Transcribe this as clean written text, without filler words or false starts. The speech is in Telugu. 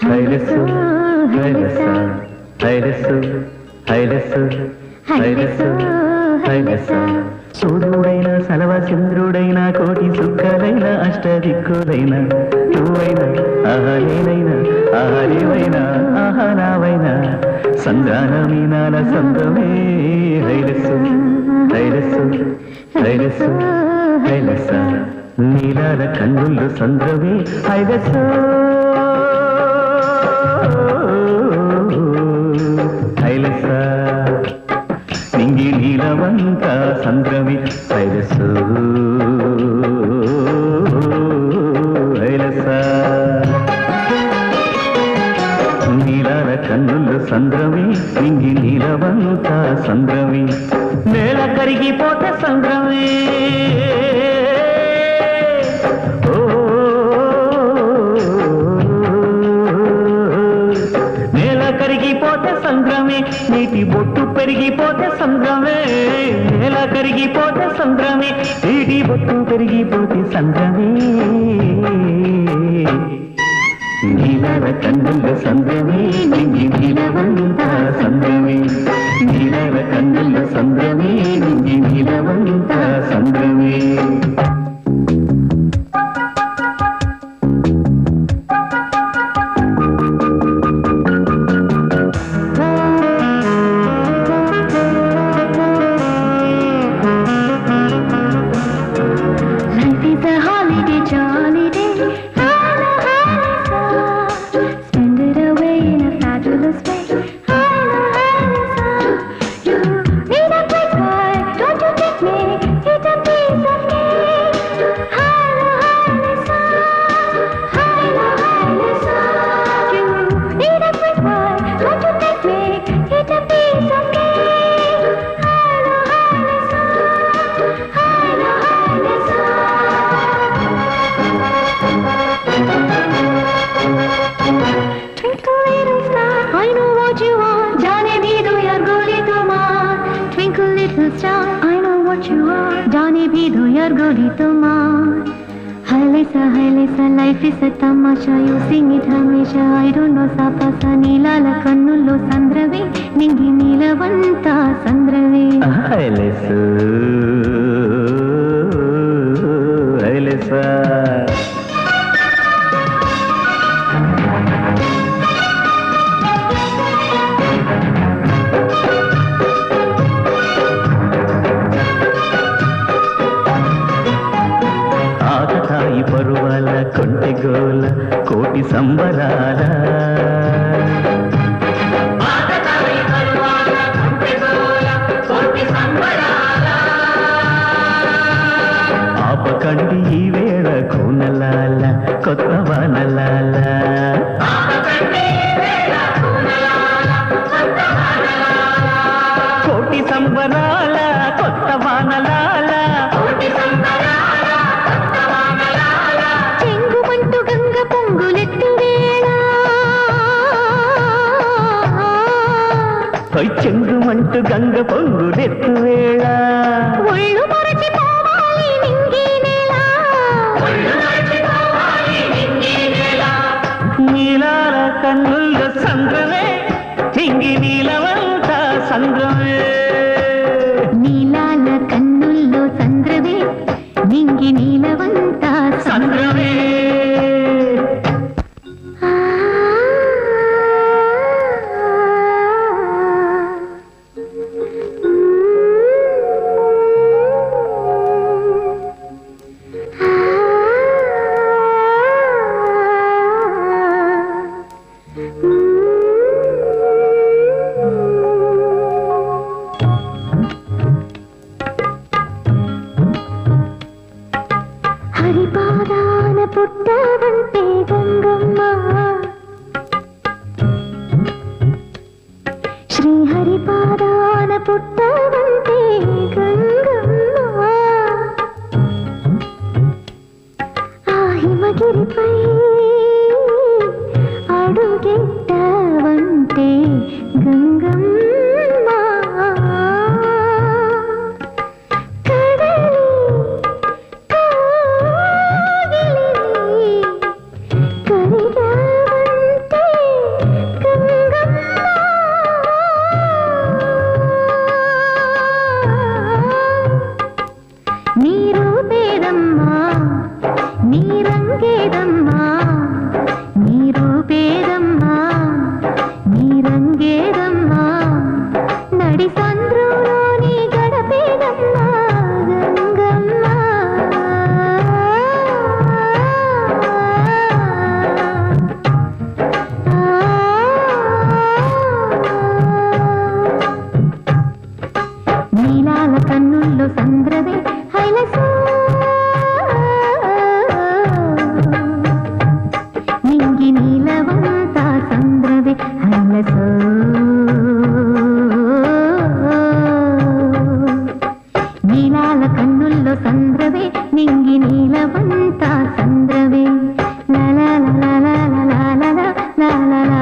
హైలెస్సు హైలెస్స హైలెస్సు హైలెస్సు హైలెస్సు హైలెస్స సూర్యుడైన సలవ చంద్రుడైన కోటి సుక్కలైన అష్టదిక్కులైన నువ్వైనా ఆహలేనైనా ఆహలేవైనా ఆహనావైనా సంద్రాన మీనాల సందమే హైలెస్సు హైలెస్సు హైలెస్సు హైలెస్స నీలాల కన్నులు సంద్రమే హైలెస్సు హైలెస్స నింగి నీలవంత సంద్రమే హైలెస్సు హైలెస్స నీలాల కన్నులు సంద్రమే నింగి నీలవంత సంద్రమే నేల కరిగిపోతే సంద్రమే కరిగిపోతే సంద్రమే నీటి బొట్టు పెరిగిపోతే సంద్రమే నేల కరిగిపోతే సంద్రమే నీటి బొట్టు పెరిగిపోతే సంద్రమే నీలాల కన్నుల సంద్రమే నింగి నీలవంత సంద్రమే నీలాల కన్నుల సంద్రమే నింగి నీలవంత సంద్రమే life is a tamasha, you sing it hamisha. I don't know sapasa neelala kannullo sandrave ningi neelavanta sandrave hailesu hailesa పరువాల కొంటెగోల కోటి సంబరాల ఆపకండి ఈ వేళ కోనలాల కొత్త వానలాల కోటి సంబరాల కొత్త వానలాల చెంగుమంటూ గంగ పొంగులెత్తు వేళ ఒళ్ళు మరచిపోవాలి నింగి నేల నీలాల కన్నుల సంద్రమే నింగి నీలవంత సంద్రమే నీలాల కన్నుల్లో సంద్రమే నింగి నీలవంత సంద్రమే హరిపాదాన పుట్టవంటే గంగమ్మ శ్రీ హరిపాదాన పుట్టవంటే గంగమ్మ ఆ హిమగిరిపై అడుగెట్టవంటే గంగమ్మ కరిగావంటే లా లా లా